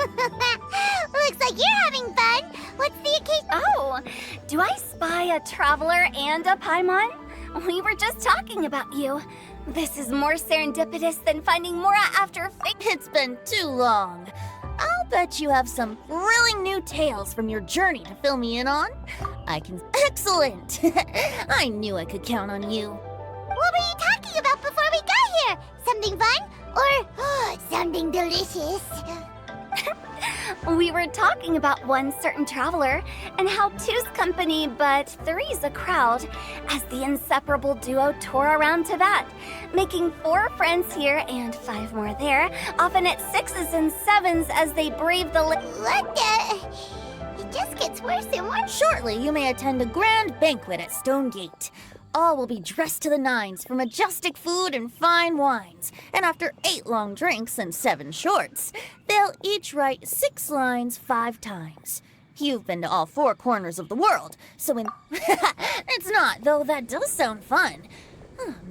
Looks like you're having fun. What's the occasion? Oh, do I spy a traveler and a Paimon? We were just talking about you. This is more serendipitous than finding Mora after It's been too long. I'll bet you have some thrilling new tales from your journey to fill me in on. Excellent! I knew I could count on you. What were you talking about before we got here? Something fun? Or something delicious? We were talking about one certain traveler and how two's company but three's a crowd as the inseparable duo tour around Tibet, making 4 friends here and 5 more there, often at 6s and 7s as they brave the What the? It just gets worse and worse. Shortly, you may attend a grand banquet at Stone Gate. All will be dressed to the nines for majestic food and fine wines. And after 8 long drinks and 7 shorts, they'll each write 6 lines 5 times. You've been to all 4 corners of the world, so it's not, though that does sound fun.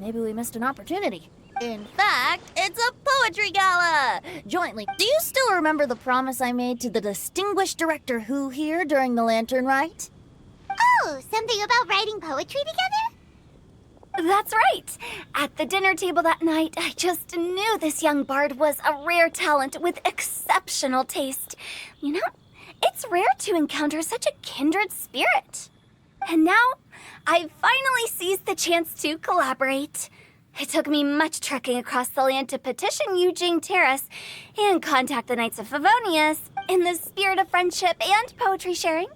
Maybe we missed an opportunity. In fact, it's a poetry gala! Jointly, do you still remember the promise I made to the distinguished Director Who here during the Lantern Rite? Oh, something about writing poetry together? That's right! At the dinner table that night, I just knew this young bard was a rare talent with exceptional taste. You know, it's rare to encounter such a kindred spirit. And now, I've finally seized the chance to collaborate. It took me much trekking across the land to petition Eugene Terrace and contact the Knights of Favonius. In the spirit of friendship and poetry sharing,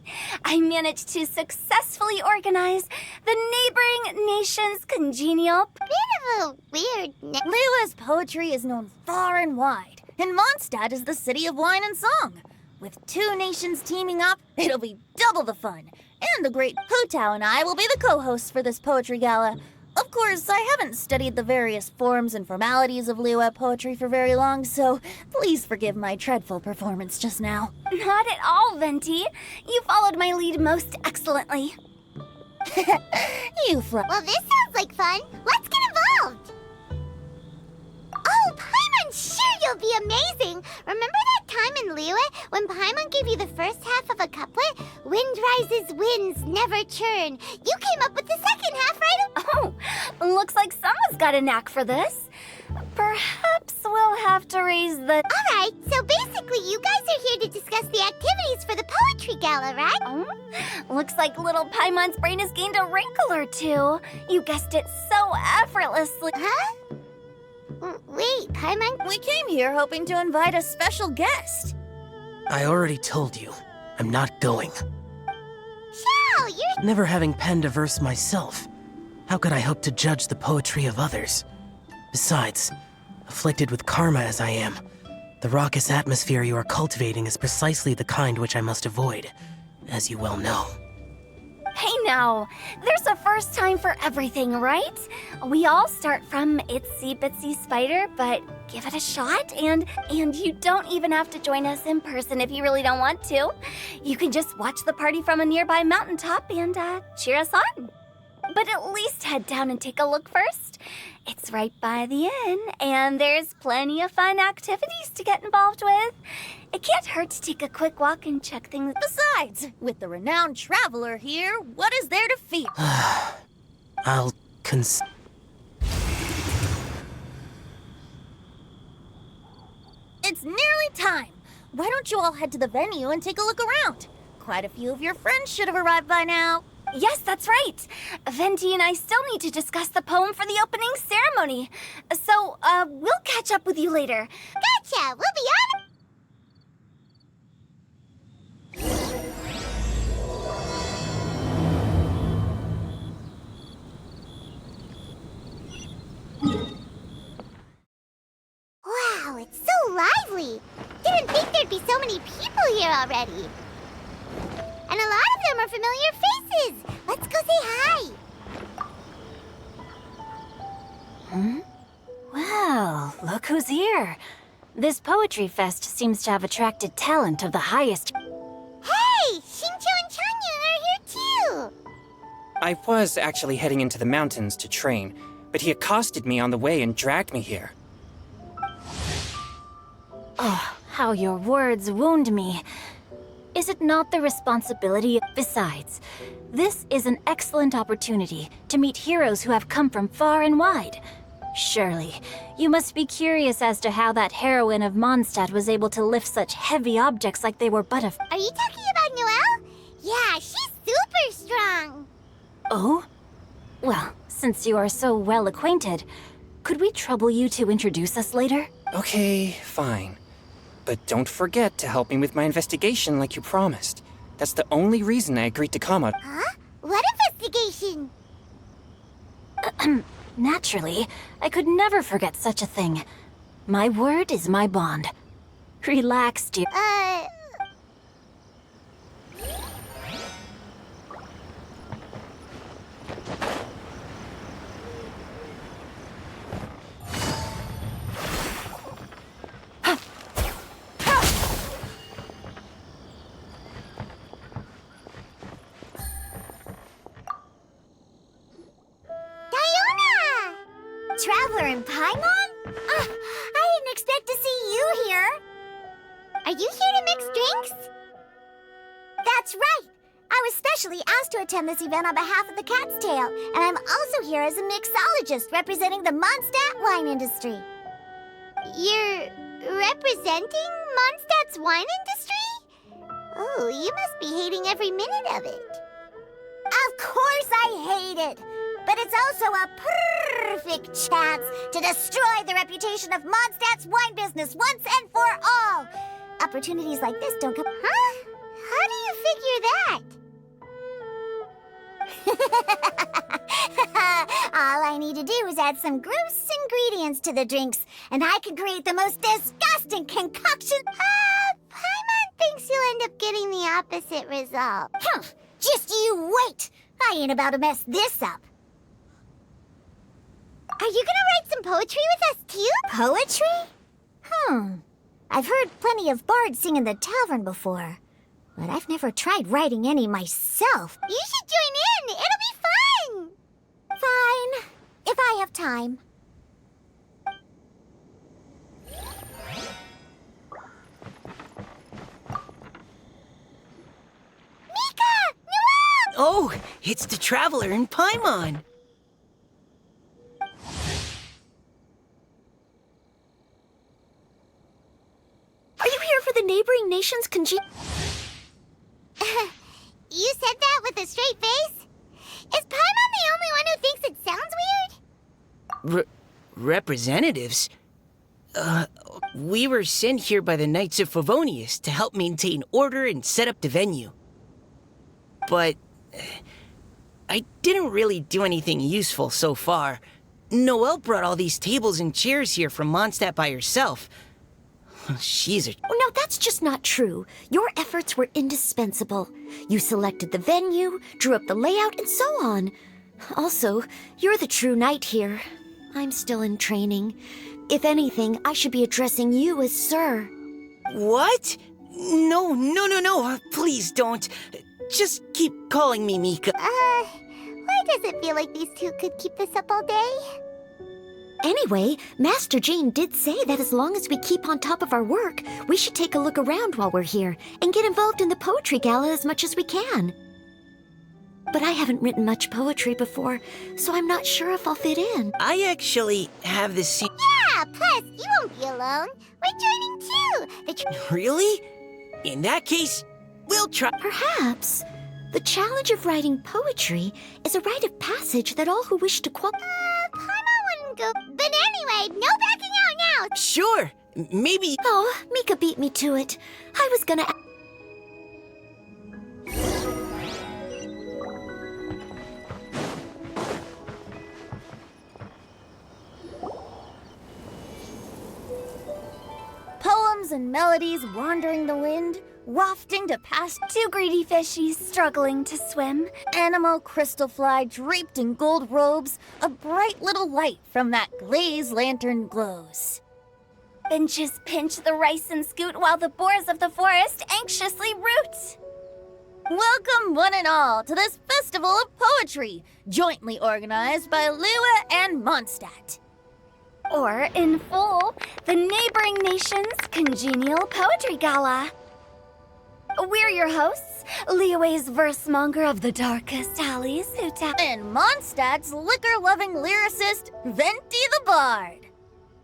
I managed to successfully organize the neighboring nation's congenial. Bit of a weird Liyue's poetry is known far and wide, and Mondstadt is the city of wine and song. With 2 nations teaming up, it'll be double the fun. And the great Putao and I will be the co-hosts for this poetry gala. Of course, I haven't studied the various forms and formalities of Liyue poetry for very long, so please forgive my dreadful performance just now. Not at all, Venti. You followed my lead most excellently. Well, this sounds like fun. Let's get involved. Oh, Paimon, sure you'll be amazing. Remember that time in Liyue when Paimon gave you the first half of a couplet? Wind rises, winds never churn. You came up with the second half, right? Oh, looks like someone's got a knack for this. Perhaps we'll have to raise the... All right, so basically you guys are here to discuss the activities for the poetry gala, right? Oh, looks like little Paimon's brain has gained a wrinkle or two. You guessed it so effortlessly. Huh? Wait, Paimon? We came here hoping to invite a special guest. I already told you, I'm not going. Xiao, you're... Never having penned a verse myself, how could I hope to judge the poetry of others? Besides, afflicted with karma as I am, the raucous atmosphere you are cultivating is precisely the kind which I must avoid, as you well know. Hey now, there's a first time for everything, right? We all start from itsy bitsy spider, but give it a shot, and you don't even have to join us in person if you really don't want to. You can just watch the party from a nearby mountaintop and cheer us on. But at least head down and take a look first. It's right by the inn, and there's plenty of fun activities to get involved with. It can't hurt to take a quick walk and check things. Besides, with the renowned traveler here, what is there to fear? I'll It's nearly time. Why don't you all head to the venue and take a look around? Quite a few of your friends should have arrived by now. Yes, that's right. Venti and I still need to discuss the poem for the opening ceremony. So, we'll catch up with you later. Gotcha! We'll be on... Wow, it's so lively! Didn't think there'd be so many people here already. And a lot of them are familiar faces. Let's go say hi. Well, look who's here. This poetry fest seems to have attracted talent of the highest. Hey, Xingqiu and Changyun are here too. I was actually heading into the mountains to train, but he accosted me on the way and dragged me here. Oh, How your words wound me. Is it not the responsibility? Besides, this is an excellent opportunity to meet heroes who have come from far and wide. Surely, you must be curious as to how that heroine of Mondstadt was able to lift such heavy objects like they were but a... Are you talking about Noelle? Yeah, she's super strong. Oh? Well, since you are so well acquainted, could we trouble you to introduce us later? Okay, fine. But don't forget to help me with my investigation like you promised. That's the only reason I agreed to come out. Huh? What investigation? Naturally, I could never forget such a thing. My word is my bond. Relax, dear. Traveler in Paimon? I didn't expect to see you here. Are you here to mix drinks? That's right. I was specially asked to attend this event on behalf of the Cat's Tail, and I'm also here as a mixologist representing the Mondstadt wine industry. You're representing Mondstadt's wine industry? Oh, you must be hating every minute of it. Of course I hate it! But it's also a perfect chance to destroy the reputation of Mondstadt's wine business once and for all. Opportunities like this don't come... Huh? How do you figure that? All I need to do is add some gross ingredients to the drinks, and I can create the most disgusting concoction... Paimon thinks you'll end up getting the opposite result. Just you wait! I ain't about to mess this up. Are you gonna write some poetry with us, too? Poetry? I've heard plenty of bards sing in the tavern before, but I've never tried writing any myself. You should join in! It'll be fun! Fine, if I have time. Mika! Noelle! Oh, it's the Traveler in Paimon. The neighboring nation's congenial. You said that with a straight face? Is Paimon the only one who thinks it sounds weird? Representatives? We were sent here by the Knights of Favonius to help maintain order and set up the venue. But I didn't really do anything useful so far. Noelle brought all these tables and chairs here from Mondstadt by herself. She's a... Oh, no, that's just not true. Your efforts were indispensable. You selected the venue, drew up the layout, and so on. Also, you're the true knight here. I'm still in training. If anything, I should be addressing you as Sir. What? No. Please don't. Just keep calling me Mika. Why does it feel like these two could keep this up all day? Anyway, Master Jane did say that as long as we keep on top of our work, we should take a look around while we're here and get involved in the poetry gala as much as we can. But I haven't written much poetry before, so I'm not sure if I'll fit in. I actually have this scene... Yeah, plus, you won't be alone. We're joining too. Really? In that case, we'll try... Perhaps. The challenge of writing poetry is a rite of passage that all who wish to Paimon wouldn't go... But anyway, no backing out now! Sure, maybe... Oh, Mika beat me to it. I was gonna... Poems and melodies wandering the wind, wafting to past... Two greedy fishies struggling to swim. Animal crystal fly draped in gold robes, a bright little light from that glazed lantern glows. Benches pinch the rice and scoot while the boars of the forest anxiously root. Welcome one and all to this festival of poetry, jointly organized by Lua and Mondstadt. Or, in full, the neighboring nation's congenial poetry gala. We're your hosts, Liyue's versemonger of the darkest alleys who And Mondstadt's liquor-loving lyricist, Venti the Bard.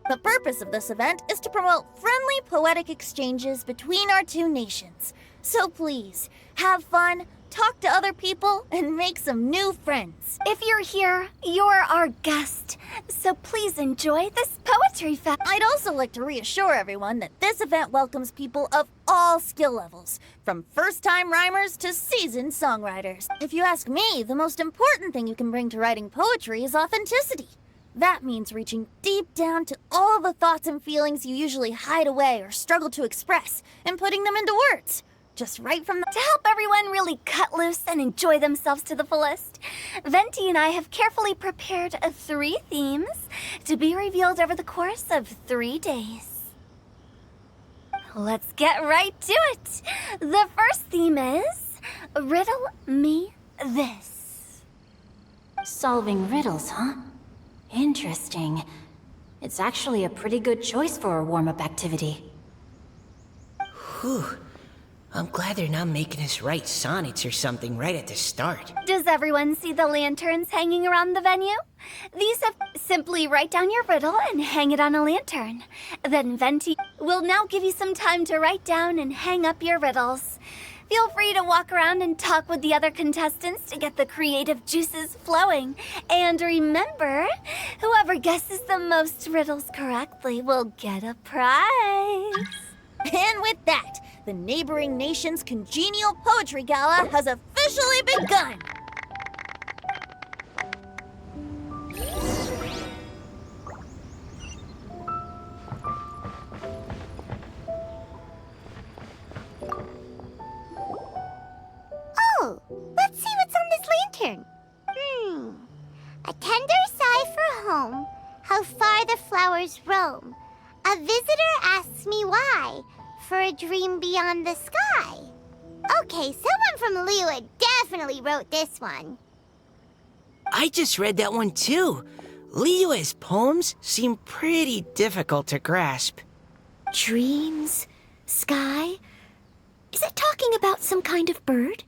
The purpose of this event is to promote friendly poetic exchanges between our two nations. So please, have fun, talk to other people, and make some new friends. If you're here, you're our guest. So please enjoy this poetry fest. I'd also like to reassure everyone that this event welcomes people of all skill levels, from first-time rhymers to seasoned songwriters. If you ask me, the most important thing you can bring to writing poetry is authenticity. That means reaching deep down to all the thoughts and feelings you usually hide away or struggle to express, and putting them into words. Just right from the... To help everyone really cut loose and enjoy themselves to the fullest, Venti and I have carefully prepared 3 themes to be revealed over the course of 3 days. Let's get right to it. The first theme is Riddle Me This. Solving riddles, huh? Interesting. It's actually a pretty good choice for a warm-up activity. Whew. I'm glad they're not making us write sonnets or something right at the start. Does everyone see the lanterns hanging around the venue? These have simply write down your riddle and hang it on a lantern. Then Venti will now give you some time to write down and hang up your riddles. Feel free to walk around and talk with the other contestants to get the creative juices flowing. And remember, whoever guesses the most riddles correctly will get a prize. And with that, the neighboring nation's congenial poetry gala has officially begun! Oh, let's see what's on this lantern. A tender sigh for home, how far the flowers roam. A visitor asks me why, for a dream beyond the sky. Okay, someone from Liyue definitely wrote this one. I just read that one too. Liyue's poems seem pretty difficult to grasp. Dreams? Sky? Is it talking about some kind of bird?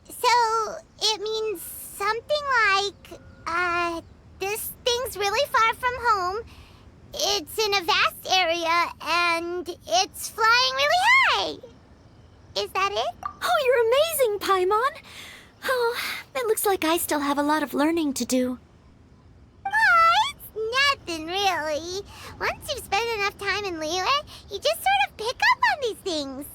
So it means something like, this thing's really far from home. It's in a vast area, and it's flying really high. Is that it? Oh, you're amazing, Paimon! Oh, it looks like I still have a lot of learning to do. Oh, it's nothing really. Once you've spent enough time in Liyue, you just sort of pick up on these things.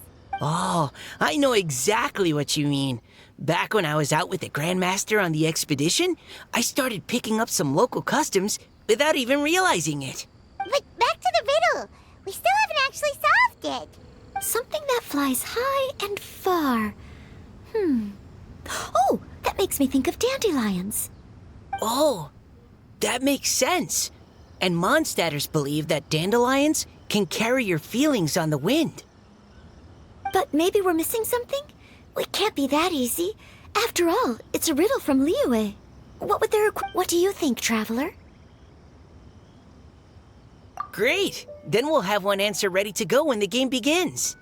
Oh, I know exactly what you mean. Back when I was out with the Grandmaster on the expedition, I started picking up some local customs without even realizing it. But back to the riddle. We still haven't actually solved it. Something that flies high and far. Oh, that makes me think of dandelions. Oh, that makes sense. And Mondstadters believe that dandelions can carry your feelings on the wind. But maybe we're missing something? It can't be that easy. After all, it's a riddle from Liyue. What do you think, Traveler? Great! Then we'll have one answer ready to go when the game begins.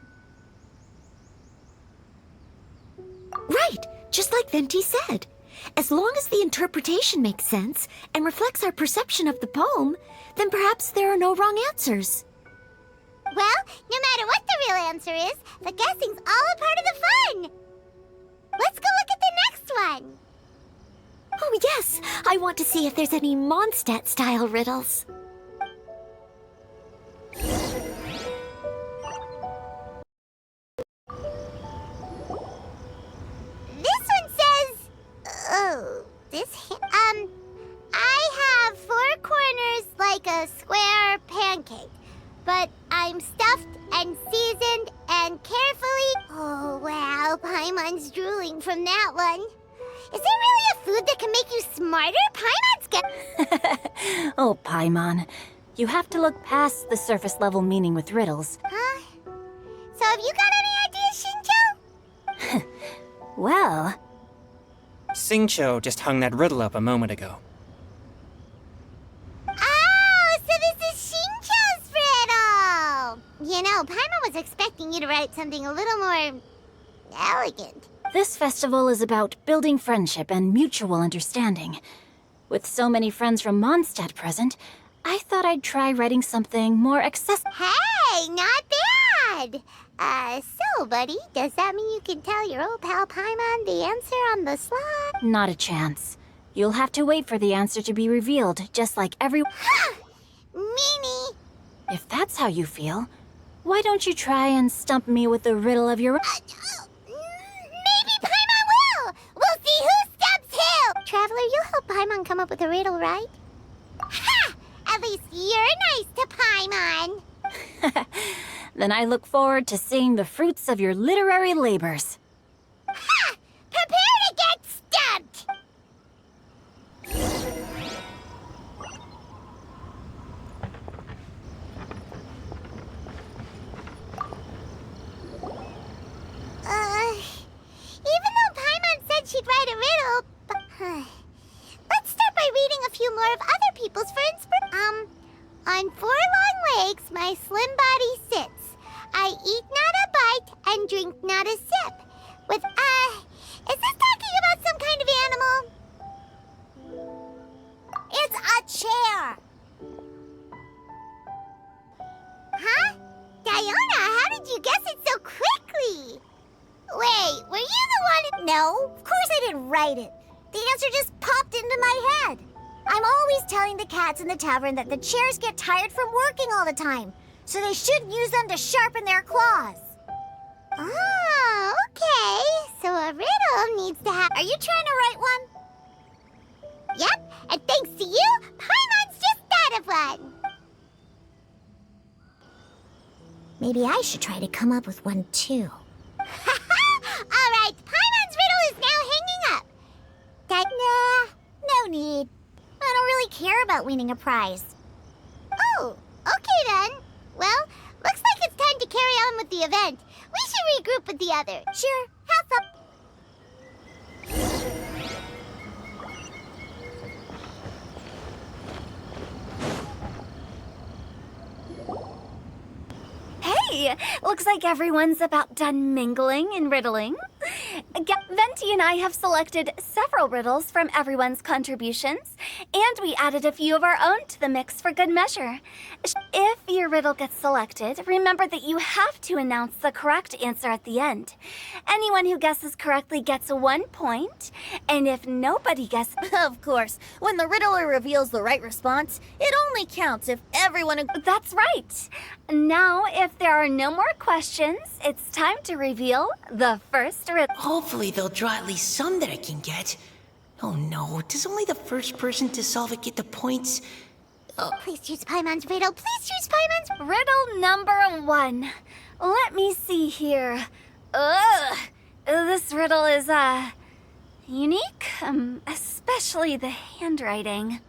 Right, just like Venti said. As long as the interpretation makes sense and reflects our perception of the poem, then perhaps there are no wrong answers. Well, no matter what the real answer is, the guessing's all a part of the fun. Let's go look at the next one. Oh yes, I want to see if there's any Mondstadt-style riddles. This one says, I have 4 corners like a square pancake, but I'm stuffed and seasoned and carefully... Oh, wow, Paimon's drooling from that one. Is there really a food that can make you smarter? Paimon's got... Oh, Paimon, you have to look past the surface-level meaning with riddles. Huh? So have you got any ideas, Shinjo? Well... Singcho just hung that riddle up a moment ago. Oh, No, Paimon was expecting you to write something a little more elegant. This festival is about building friendship and mutual understanding. With so many friends from Mondstadt present, I thought I'd try writing something more accessible. Hey, not bad! So, buddy, does that mean you can tell your old pal Paimon the answer on the slide? Not a chance. You'll have to wait for the answer to be revealed, just like every... Meanie! If that's how you feel, why don't you try and stump me with the riddle of your... Maybe Paimon will! We'll see who stumps who! Traveler, you help Paimon come up with a riddle, right? Ha! At least you're nice to Paimon! Then I look forward to seeing the fruits of your literary labors. Ha! Prepare to get stumped! Even though Paimon said she'd write a riddle, let's start by reading a few more of other people's for inspiration. On 4 long legs, my slim body sits. I eat not a bite and drink not a sip. With, is this talking about some kind of animal? It's a chair. Huh? Diona, how did you guess it so quickly? Wait, were you the one? No, of course I didn't write it. The answer just popped into my head. I'm always telling the cats in the tavern that the chairs get tired from working all the time, so they shouldn't use them to sharpen their claws. Oh, okay. So a riddle needs to have... Are you trying to write one? Yep, and thanks to you, Paimon's just thought of one. Maybe I should try to come up with one, too. All right, Paimon's riddle is now hanging up. Nah, no need. I don't really care about winning a prize. Oh, okay then. Well, looks like it's time to carry on with the event. We should regroup with the others. Sure, have fun. Hey, looks like everyone's about done mingling and riddling. Venti and I have selected several riddles from everyone's contributions, and we added a few of our own to the mix for good measure. If your riddle gets selected, remember that you have to announce the correct answer at the end. Anyone who guesses correctly gets 1 point, and if nobody guesses... Of course, when the riddler reveals the right response, it only counts if everyone That's right. Now, if there are no more questions, it's time to reveal the first riddle. Hopefully they'll draw at least some that I can get. Oh no, does only the first person to solve it get the points? Please choose Paimon's riddle. Please choose Paimon's... Riddle number 1. Let me see here. This riddle is, unique, especially the handwriting.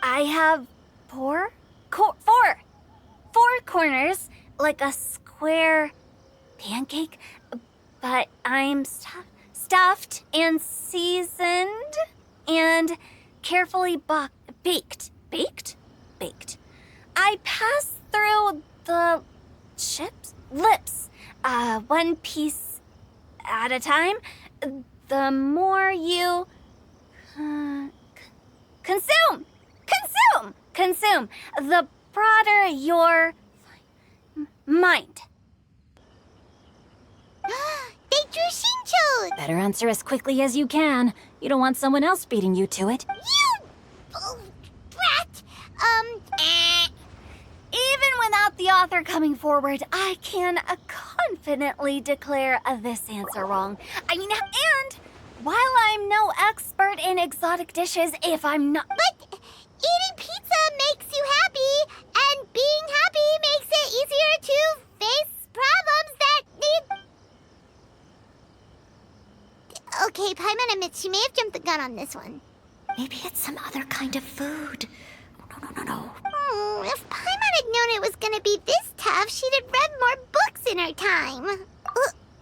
I have four corners, like a square pancake, but I'm stuffed and seasoned and carefully baked. Baked. I pass through the lips, 1 piece at a time. The more you consume, the broader your mind. They drew Shinchos! Better answer as quickly as you can. You don't want someone else beating you to it. You... Oh, brat! Even without the author coming forward, I can confidently declare this answer wrong. And while I'm no expert in exotic dishes, if I'm not... But eating pizza makes you happy, and being happy makes it easier to face problems that need... Okay, Paimon admits she may have jumped the gun on this one. Maybe it's some other kind of food. No. If Paimon had known it was gonna be this tough, she'd have read more books in her time.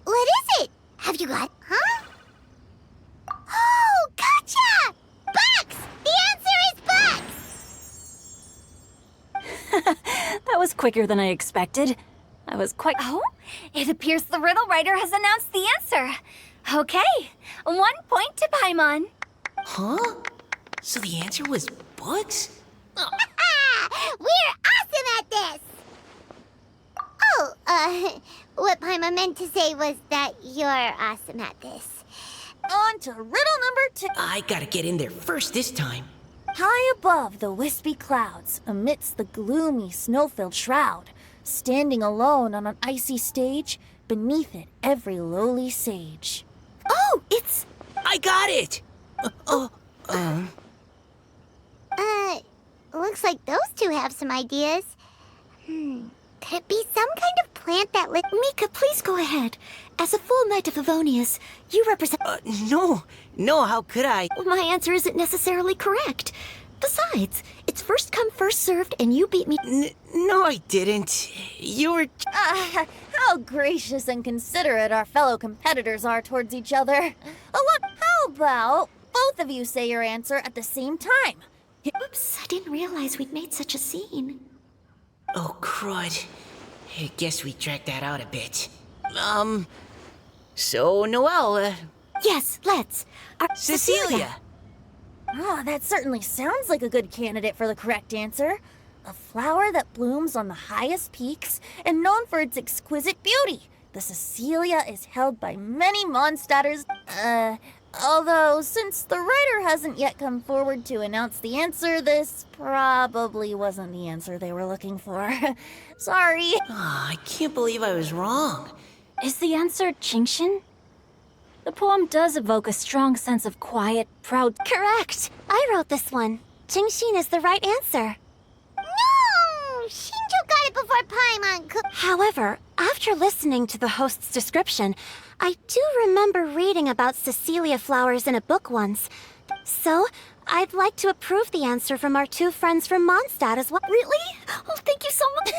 What is it? Have you got... Huh? Oh, gotcha! Bucks! The answer is bucks! That was quicker than I expected. I was quite... Oh, it appears the riddle writer has announced the answer. Okay, 1 point to Paimon. Huh? So the answer was books? We're awesome at this! Oh, what Paimon meant to say was that you're awesome at this. On to riddle number 2. I gotta get in there first this time. High above the wispy clouds, amidst the gloomy snow-filled shroud, standing alone on an icy stage, beneath it every lowly sage. Oh, it's... I got it! Looks like those two have some ideas. Could it be some kind of plant that Mika, please go ahead. As a full Knight of Favonius, you represent... No, how could I? My answer isn't necessarily correct. Besides, it's first come, first served, and you beat me... No, I didn't. You were... How gracious and considerate our fellow competitors are towards each other. How about both of you say your answer at the same time? Oops, I didn't realize we'd made such a scene. Oh, crud. I guess we dragged that out a bit. So, Noelle, Yes, let's. Cecilia! Oh, that certainly sounds like a good candidate for the correct answer. A flower that blooms on the highest peaks and known for its exquisite beauty. The Cecilia is held by many Mondstadters. Although, since the writer hasn't yet come forward to announce the answer, this probably wasn't the answer they were looking for. Sorry. I can't believe I was wrong. Is the answer genshin? The poem does evoke a strong sense of quiet, proud... Correct. I wrote this one. Jingshin is the right answer. No! Shinjo got it before Paimon could. However, after listening to the host's description, I do remember reading about Cecilia flowers in a book once. So, I'd like to approve the answer from our 2 friends from Mondstadt as well. Really? Oh, thank you so much.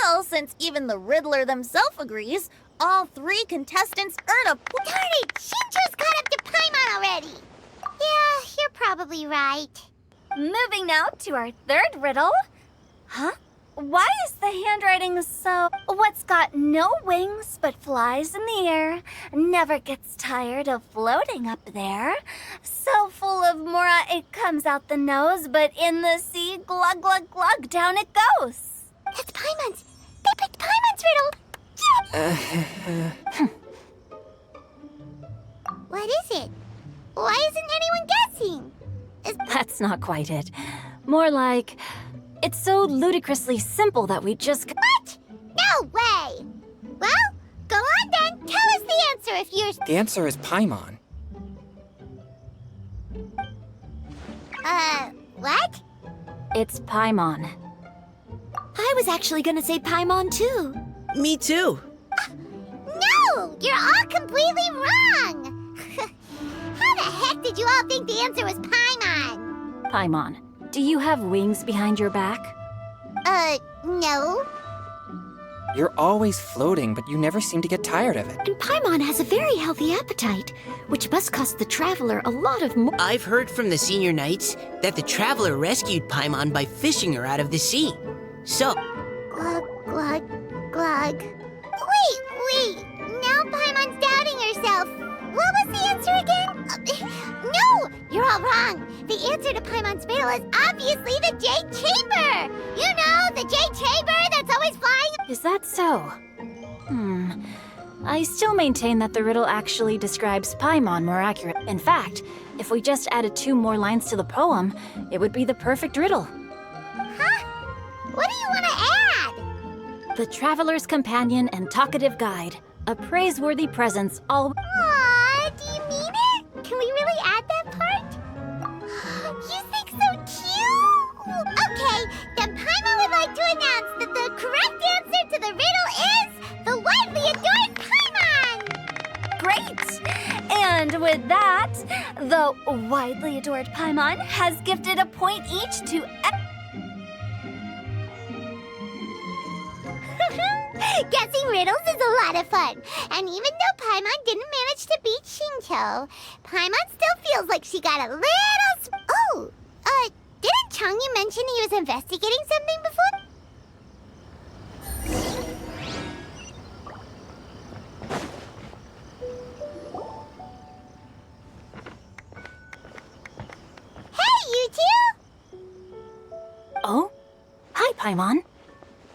Well, since even the Riddler themselves agrees, all 3 contestants earn a point. Darn it! Shinjo's caught up to Paimon already! Yeah, you're probably right. Moving now to our 3rd riddle. Huh? Why is the handwriting so... What's got no wings but flies in the air, never gets tired of floating up there, so full of mora it comes out the nose, but in the sea, glug, glug, glug, down it goes. That's Paimon's! They picked Paimon's riddle! What is it? Why isn't anyone guessing? That's not quite it. More like... It's so ludicrously simple that we just... What? No way! Well, go on then. Tell us the answer if you're... The answer is Paimon. What? It's Paimon. I was actually gonna say Paimon too. Me too. No! You're all completely wrong! How the heck did you all think the answer was Paimon? Paimon, do you have wings behind your back? No. You're always floating, but you never seem to get tired of it. And Paimon has a very healthy appetite, which must cost the traveler a lot of more. I've heard from the senior knights that the traveler rescued Paimon by fishing her out of the sea. So... Glug, glug, glug. Wait! Now Paimon's doubting herself. What was the answer again? No! You're all wrong. The answer to Paimon's riddle is obviously the Jade Chamber! You know, the Jade Chamber that's always flying... Is that so? I still maintain that the riddle actually describes Paimon more accurate. In fact, if we just added 2 more lines to the poem, it would be the perfect riddle. Huh? What do you want to add? The traveler's companion and talkative guide. A praiseworthy presence all... Aw, do you mean it? Can we really add that part? You think so cute? Okay, then Paimon would like to announce that the correct answer to the riddle is the widely adored Paimon! Great! And with that, the widely adored Paimon has gifted a point each to... Guessing riddles is a lot of fun. And even though Paimon didn't manage to beat Shinto, Paimon still feels like she got a little... didn't Changyu mention he was investigating something before? Paimon.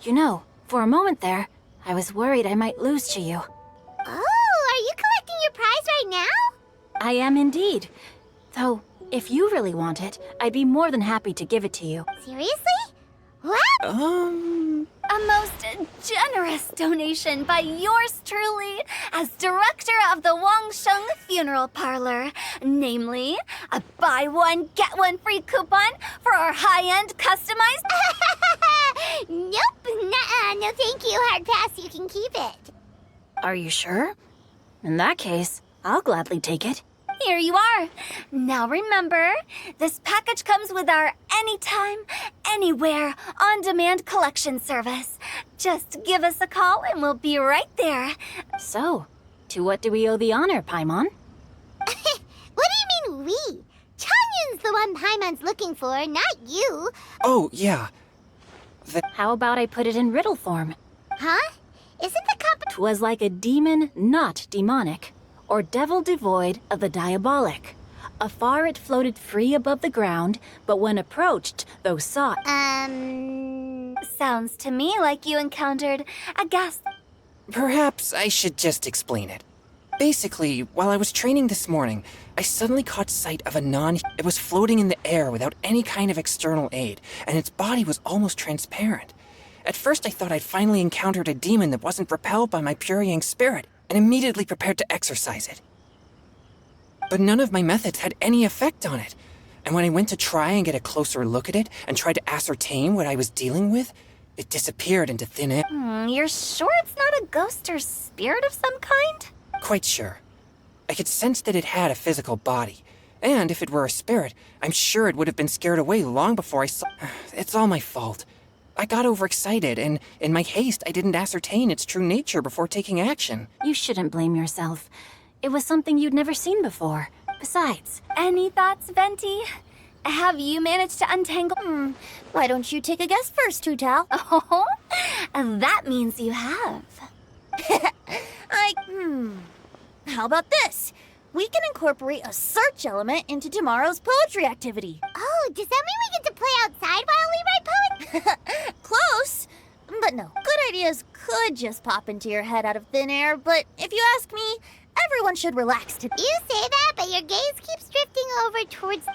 You know, for a moment there, I was worried I might lose to you. Oh, are you collecting your prize right now? I am indeed. Though, if you really want it, I'd be more than happy to give it to you. Seriously? What? A most generous donation by yours truly as director of the Wangsheng Funeral Parlor. Namely, a buy one, get one free coupon for our high-end customized... Nope, nuh-uh, no thank you, Hard Pass, you can keep it. Are you sure? In that case, I'll gladly take it. Here you are. Now remember, this package comes with our anytime, anywhere, on-demand collection service. Just give us a call and we'll be right there. So, to what do we owe the honor, Paimon? What do you mean we? Chanyun's the one Paimon's looking for, not you. Oh, yeah. How about I put it in riddle form? Huh? Isn't the comp... 'Twas like a demon not demonic, or devil devoid of the diabolic. Afar it floated free above the ground, but when approached, though sought... Sounds to me like you encountered a ghast... Perhaps I should just explain it. Basically, while I was training this morning, I suddenly caught sight of a It was floating in the air without any kind of external aid, and its body was almost transparent. At first I thought I'd finally encountered a demon that wasn't repelled by my pure yang spirit, and immediately prepared to exorcise it. But none of my methods had any effect on it, and when I went to try and get a closer look at it and tried to ascertain what I was dealing with, it disappeared into thin air. You're sure it's not a ghost or spirit of some kind? Quite sure. I could sense that it had a physical body, and if it were a spirit, I'm sure it would have been scared away long before I saw... It's all my fault. I got overexcited, and in my haste, I didn't ascertain its true nature before taking action. You shouldn't blame yourself. It was something you'd never seen before. Besides, Any thoughts, Venti? Have you managed to untangle... Why don't you take a guess first, Tutal? Oh, that means you have. How about this? We can incorporate a search element into tomorrow's poetry activity. Oh, does that mean we get to play outside while we write poetry? Close. But no, good ideas could just pop into your head out of thin air, but if you ask me, everyone should relax today. You say that, but your gaze keeps drifting over towards...